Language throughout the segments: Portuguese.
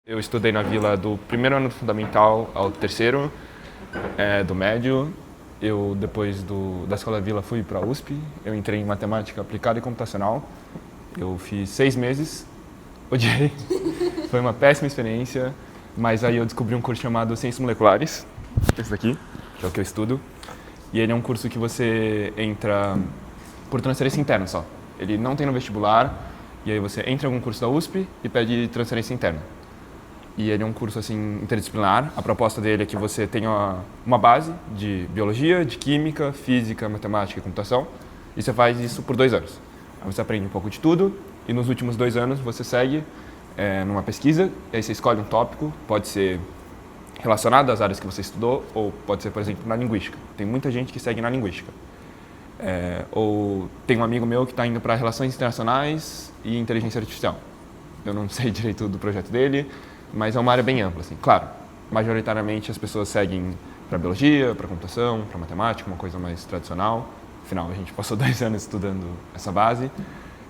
Eu estudei na Vila do primeiro ano do fundamental ao terceiro, do médio. Eu, depois da Escola Vila, fui para a USP. Eu entrei em Matemática Aplicada e Computacional. Eu fiz 6 meses, odiei. Foi uma péssima experiência, mas aí eu descobri um curso chamado Ciências Moleculares, esse daqui, que é o que eu estudo. E ele é um curso que você entra por transferência interna só. Ele não tem no vestibular, e aí você entra em algum curso da USP e pede transferência interna. E ele é um curso assim interdisciplinar. A proposta dele é que você tenha uma base de biologia, de química, física, matemática e computação. E você faz isso por 2 anos. Aí você aprende um pouco de tudo e nos últimos 2 anos você segue numa pesquisa. E aí você escolhe um tópico, pode ser relacionado às áreas que você estudou ou pode ser, por exemplo, na linguística. Tem muita gente que segue na linguística. Ou tem um amigo meu que está indo para relações internacionais e inteligência artificial. Eu não sei direito do projeto dele, mas é uma área bem ampla, assim. Claro, majoritariamente as pessoas seguem para biologia, para computação, para matemática, uma coisa mais tradicional. Afinal, a gente passou 2 anos estudando essa base,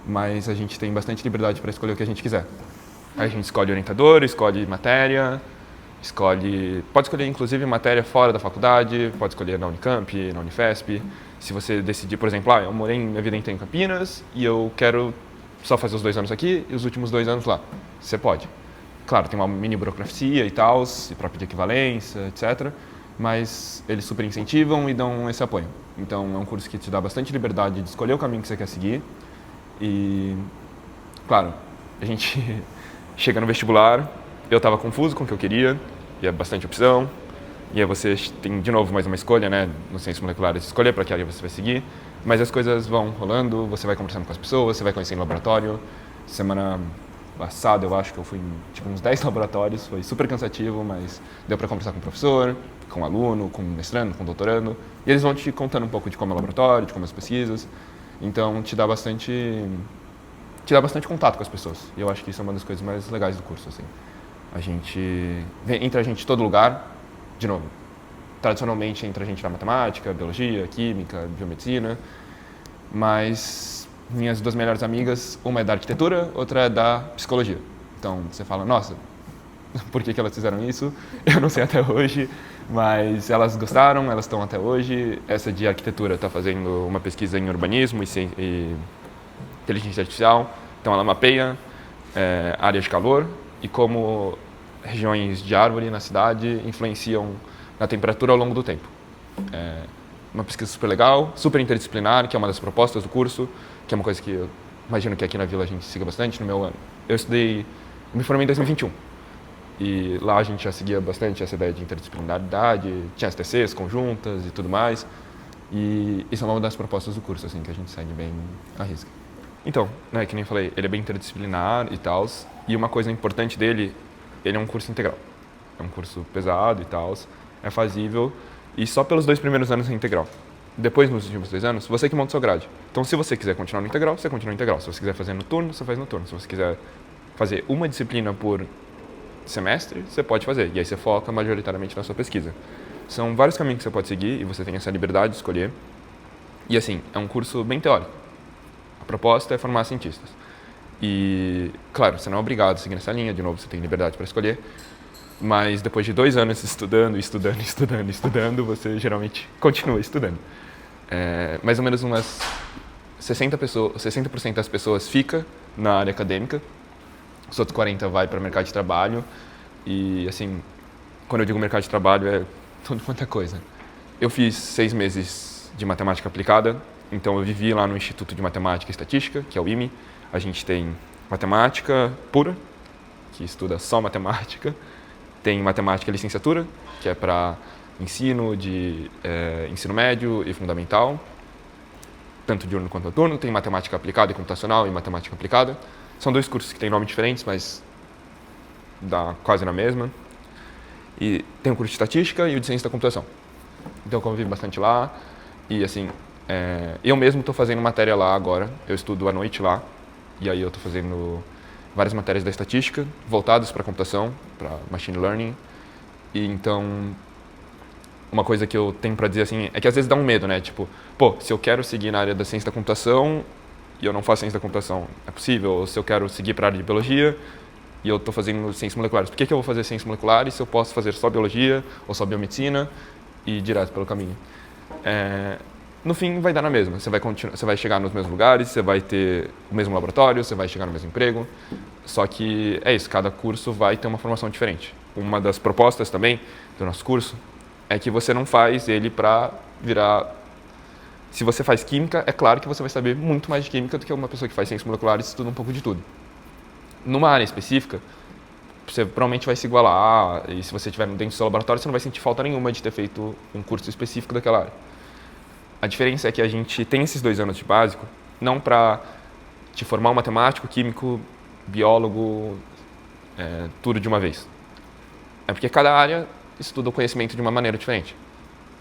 mas a gente tem bastante liberdade para escolher o que a gente quiser. Aí a gente escolhe orientador, escolhe matéria, pode escolher inclusive matéria fora da faculdade, pode escolher na Unicamp, na Unifesp. Se você decidir, por exemplo, eu morei minha vida inteira em Campinas e eu quero só fazer os 2 anos aqui e os últimos 2 anos lá, você pode. Claro, tem uma mini burocracia e tal, e para pedir equivalência, etc. Mas eles super incentivam e dão esse apoio. Então é um curso que te dá bastante liberdade de escolher o caminho que você quer seguir. E, claro, a gente chega no vestibular, eu estava confuso com o que eu queria, e é bastante opção. E aí você tem, de novo, mais uma escolha, né, no Ciências Moleculares, escolher para que área você vai seguir. Mas as coisas vão rolando, você vai conversando com as pessoas, você vai conhecendo o laboratório. Semana passada eu acho que eu fui em uns 10 laboratórios, foi super cansativo, mas deu para conversar com o professor, com o aluno, com o mestrando, com o doutorando, e eles vão te contando um pouco de como é o laboratório, de como é as pesquisas, então te dá bastante contato com as pessoas, e eu acho que isso é uma das coisas mais legais do curso, assim. Entra a gente em todo lugar, de novo, tradicionalmente entra a gente na matemática, biologia, química, biomedicina, mas minhas 2 melhores amigas, uma é da arquitetura, outra é da psicologia. Então você fala, nossa, por que elas fizeram isso? Eu não sei até hoje, mas elas gostaram, elas estão até hoje. Essa de arquitetura está fazendo uma pesquisa em urbanismo e inteligência artificial. Então ela mapeia áreas de calor e como regiões de árvore na cidade influenciam na temperatura ao longo do tempo. Uma pesquisa super legal, super interdisciplinar, que é uma das propostas do curso, que é uma coisa que eu imagino que aqui na Vila a gente siga bastante no meu ano. Eu me formei em 2021, e lá a gente já seguia bastante essa ideia de interdisciplinaridade, tinha as TCs conjuntas e tudo mais, e isso é uma das propostas do curso, assim, que a gente segue bem à risca. Então, né, que nem falei, ele é bem interdisciplinar e tal, e uma coisa importante dele, ele é um curso integral. É um curso pesado e tal, é fazível, e só pelos 2 primeiros anos é integral. Depois, nos últimos 2 anos, você que monta o seu grade. Então, se você quiser continuar no integral, você continua no integral. Se você quiser fazer no turno, você faz no turno. Se você quiser fazer uma disciplina por semestre, você pode fazer. E aí você foca majoritariamente na sua pesquisa. São vários caminhos que você pode seguir e você tem essa liberdade de escolher. E assim, é um curso bem teórico. A proposta é formar cientistas. E, claro, você não é obrigado a seguir nessa linha. De novo, você tem liberdade para escolher. Mas depois de 2 anos estudando, você geralmente continua estudando. Mais ou menos umas 60% das pessoas fica na área acadêmica, os outros 40% vai para o mercado de trabalho. E, assim, quando eu digo mercado de trabalho, é tudo quanto é coisa. Eu fiz 6 meses de matemática aplicada, então eu vivi lá no Instituto de Matemática e Estatística, que é o IME. A gente tem matemática pura, que estuda só matemática. Tem matemática licenciatura, que é para ensino ensino médio e fundamental, tanto diurno quanto noturno. Tem matemática aplicada e computacional e matemática aplicada. São 2 cursos que têm nomes diferentes, mas dá quase na mesma. E tem o curso de estatística e o de ciência da computação. Então eu convivo bastante lá. E assim, eu mesmo estou fazendo matéria lá agora. Eu estudo à noite lá. E aí eu estou fazendo várias matérias da estatística, voltadas para a computação, para machine learning. E então, uma coisa que eu tenho para dizer assim, é que às vezes dá um medo, né? Tipo, se eu quero seguir na área da ciência da computação e eu não faço ciência da computação, é possível? Ou se eu quero seguir para a área de biologia e eu estou fazendo ciências moleculares. Por que eu vou fazer ciências moleculares se eu posso fazer só biologia ou só biomedicina e ir direto pelo caminho? No fim, vai dar na mesma. Você vai chegar nos mesmos lugares, você vai ter o mesmo laboratório, você vai chegar no mesmo emprego. Só que é isso, cada curso vai ter uma formação diferente. Uma das propostas também do nosso curso é que você não faz ele para virar... Se você faz química, é claro que você vai saber muito mais de química do que uma pessoa que faz ciências moleculares e estuda um pouco de tudo. Numa área específica, você provavelmente vai se igualar, e se você estiver dentro do seu laboratório, você não vai sentir falta nenhuma de ter feito um curso específico daquela área. A diferença é que a gente tem esses 2 anos de básico, não para te formar um matemático, químico, biólogo, tudo de uma vez. É porque cada área estuda o conhecimento de uma maneira diferente.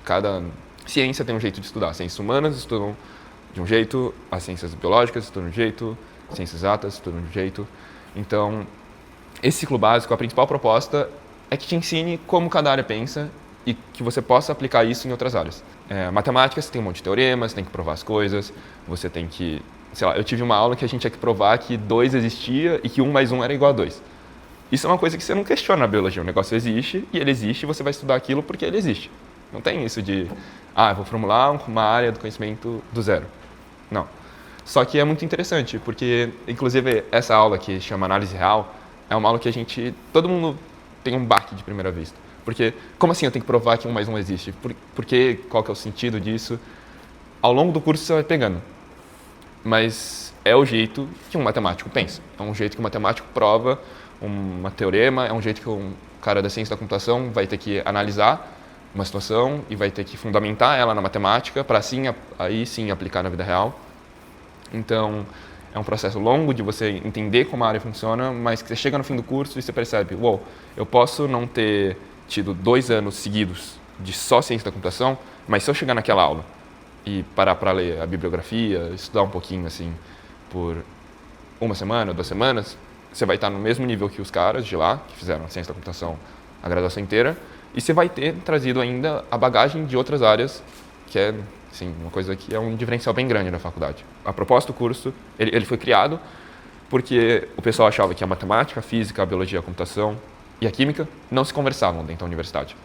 Cada ciência tem um jeito de estudar. As ciências humanas estudam de um jeito, as ciências biológicas estudam de um jeito, as ciências exatas estudam de um jeito. Então, esse ciclo básico, a principal proposta é que te ensine como cada área pensa e que você possa aplicar isso em outras áreas. Matemática, você tem um monte de teoremas, você tem que provar as coisas, você tem que... Sei lá, eu tive uma aula que a gente tinha que provar que 2 existia e que 1 mais 1 era igual a 2. Isso é uma coisa que você não questiona na biologia. O negócio existe e ele existe e você vai estudar aquilo porque ele existe. Não tem isso de, eu vou formular uma área do conhecimento do zero. Não. Só que é muito interessante, porque, inclusive, essa aula que chama Análise Real é uma aula que todo mundo tem um baque de primeira vista. Porque, como assim eu tenho que provar que 1 mais 1 existe? Qual que é o sentido disso? Ao longo do curso você vai pegando. Mas é o jeito que um matemático pensa. É um jeito que um matemático prova um teorema, é um jeito que um cara da ciência da computação vai ter que analisar uma situação e vai ter que fundamentar ela na matemática para aí sim aplicar na vida real. Então, é um processo longo de você entender como a área funciona, mas que você chega no fim do curso e você percebe, eu posso não ter tido 2 anos seguidos de só ciência da computação, mas se eu chegar naquela aula e parar para ler a bibliografia, estudar um pouquinho assim por 1 semana, 2 semanas, você vai estar no mesmo nível que os caras de lá, que fizeram a ciência da computação a graduação inteira, e você vai ter trazido ainda a bagagem de outras áreas, que é assim, uma coisa que é um diferencial bem grande na faculdade. A proposta do curso, ele foi criado porque o pessoal achava que a matemática, a física, a biologia, a computação e a química não se conversavam dentro da universidade.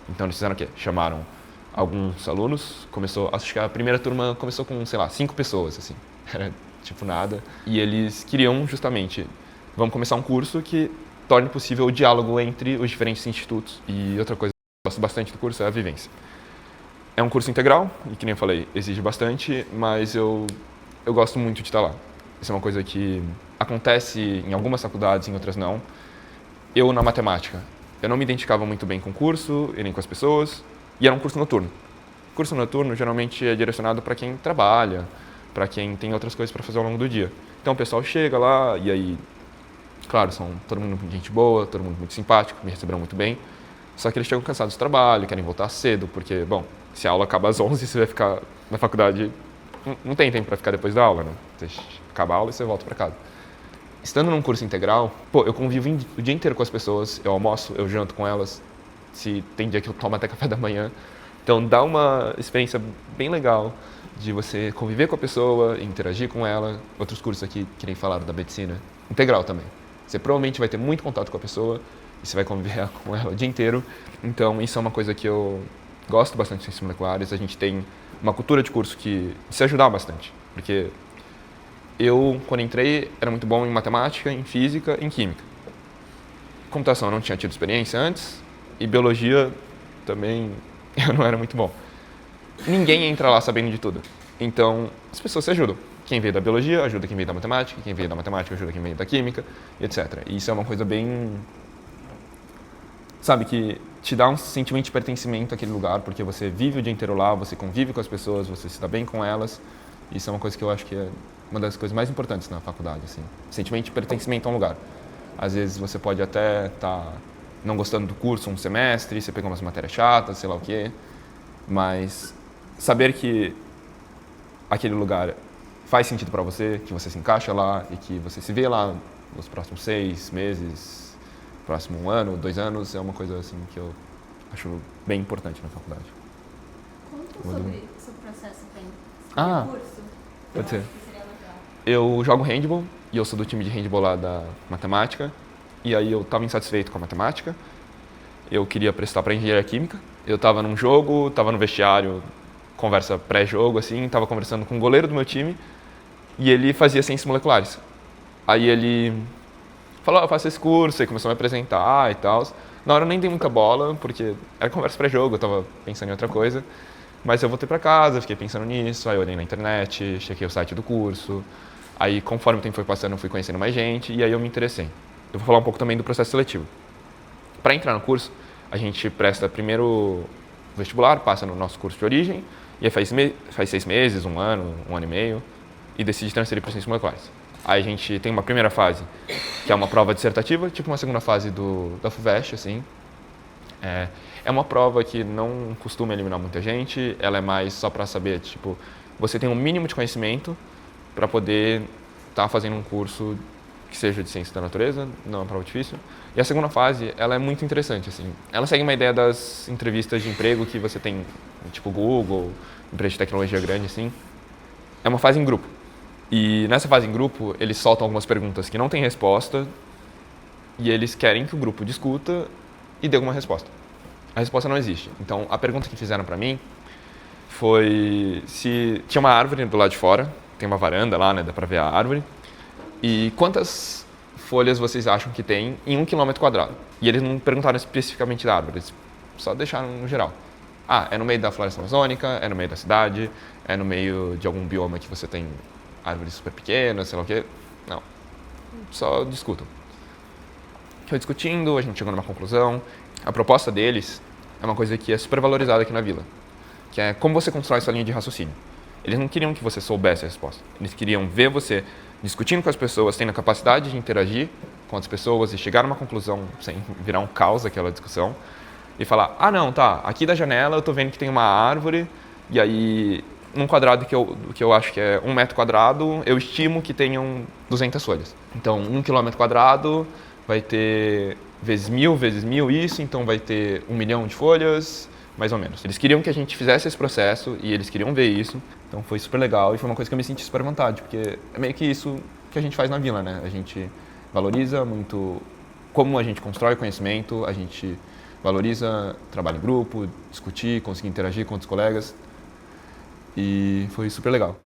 Então eles fizeram o quê? Chamaram alguns alunos, acho que a primeira turma começou com, 5 pessoas, assim, era tipo nada, e eles queriam justamente... Vamos começar um curso que torne possível o diálogo entre os diferentes institutos. E outra coisa que eu gosto bastante do curso é a vivência. É um curso integral, e que nem eu falei, exige bastante, mas eu gosto muito de estar lá. Isso é uma coisa que acontece em algumas faculdades, em outras não. Eu, na matemática, eu não me identificava muito bem com o curso e nem com as pessoas, e era um curso noturno. O curso noturno geralmente é direcionado para quem trabalha, para quem tem outras coisas para fazer ao longo do dia. Então o pessoal chega lá e aí... Claro, são todo mundo gente boa, todo mundo muito simpático, me receberam muito bem. Só que eles chegam cansados do trabalho, querem voltar cedo, porque, se a aula acaba às 11, você vai ficar na faculdade... Não tem tempo para ficar depois da aula, né? Você acaba a aula e você volta para casa. Estando num curso integral, eu convivo o dia inteiro com as pessoas, eu almoço, eu janto com elas, se tem dia que eu tomo até café da manhã. Então dá uma experiência bem legal de você conviver com a pessoa, interagir com ela. Outros cursos aqui, que nem falaram da medicina, integral também. Você provavelmente vai ter muito contato com a pessoa e você vai conviver com ela o dia inteiro. Então, isso é uma coisa que eu gosto bastante de ciências moleculares. A gente tem uma cultura de curso que se ajudar bastante. Porque eu, quando entrei, era muito bom em matemática, em física e em química. Computação eu não tinha tido experiência antes e biologia também eu não era muito bom. Ninguém entra lá sabendo de tudo. Então, as pessoas se ajudam. Quem veio da biologia ajuda quem veio da matemática, quem veio da matemática ajuda quem veio da química, etc. E isso é uma coisa bem... Sabe, que te dá um sentimento de pertencimento àquele lugar, porque você vive o dia inteiro lá, você convive com as pessoas, você se dá bem com elas. Isso é uma coisa que eu acho que é uma das coisas mais importantes na faculdade, assim. Sentimento de pertencimento a um lugar. Às vezes você pode até estar não gostando do curso um semestre, você pegou umas matérias chatas, sei lá o quê, mas saber que aquele lugar faz sentido para você, que você se encaixa lá e que você se vê lá nos próximos 6 meses, próximo 1 ano, 2 anos, é uma coisa assim que eu acho bem importante na faculdade. Conta sobre o seu processo tem curso. Pode ser. Eu jogo handball e eu sou do time de handball lá da matemática. e aí eu estava insatisfeito com a matemática, eu queria prestar para engenharia química, eu estava num jogo, estava no vestiário, conversa pré-jogo, assim, estava conversando com o goleiro do meu time, e ele fazia ciências moleculares. Aí ele falou, eu faço esse curso, aí começou a me apresentar e tal. Na hora eu nem dei muita bola, porque era conversa pré-jogo, eu estava pensando em outra coisa. Mas eu voltei para casa, fiquei pensando nisso, aí eu olhei na internet, chequei o site do curso. Aí, conforme o tempo foi passando, eu fui conhecendo mais gente e aí eu me interessei. Eu vou falar um pouco também do processo seletivo. Para entrar no curso, a gente presta primeiro o vestibular, passa no nosso curso de origem, e aí faz 6 meses, um ano e meio, e decide transferir para ciências moleculares. Aí a gente tem uma primeira fase, que é uma prova dissertativa, tipo uma segunda fase da FUVEST, assim. É uma prova que não costuma eliminar muita gente, ela é mais só para saber, tipo, você tem um mínimo de conhecimento para poder estar fazendo um curso que seja de ciência da natureza, não é uma prova difícil. E a segunda fase, ela é muito interessante, assim. Ela segue uma ideia das entrevistas de emprego que você tem, tipo Google, empresa de tecnologia grande, assim. É uma fase em grupo. E nessa fase em grupo, eles soltam algumas perguntas que não têm resposta e eles querem que o grupo discuta e dê alguma resposta. A resposta não existe. Então, a pergunta que fizeram para mim foi se tinha uma árvore do lado de fora, tem uma varanda lá, né, dá para ver a árvore, e quantas folhas vocês acham que tem em 1 km²? E eles não perguntaram especificamente da árvore, eles só deixaram no geral. Ah, é no meio da floresta amazônica, é no meio da cidade, é no meio de algum bioma que você tem árvores super pequenas, sei lá o quê. Não, só discutam. Foi discutindo, a gente chegou numa conclusão. A proposta deles é uma coisa que é super valorizada aqui na vila, que é como você constrói sua linha de raciocínio. Eles não queriam que você soubesse a resposta. Eles queriam ver você discutindo com as pessoas, tendo a capacidade de interagir com as pessoas e chegar a uma conclusão sem virar um caos aquela discussão. E falar, ah não, tá, aqui da janela eu tô vendo que tem uma árvore e aí num quadrado que eu acho que é 1 m², eu estimo que tenham 200 folhas. Então 1 km² vai ter vezes 1000 isso, então vai ter 1 milhão de folhas, mais ou menos. Eles queriam que a gente fizesse esse processo e eles queriam ver isso, então foi super legal e foi uma coisa que eu me senti super à vontade, porque é meio que isso que a gente faz na vila, né? A gente valoriza muito como a gente constrói conhecimento, a gente valoriza trabalho em grupo, discutir, conseguir interagir com outros colegas e foi super legal.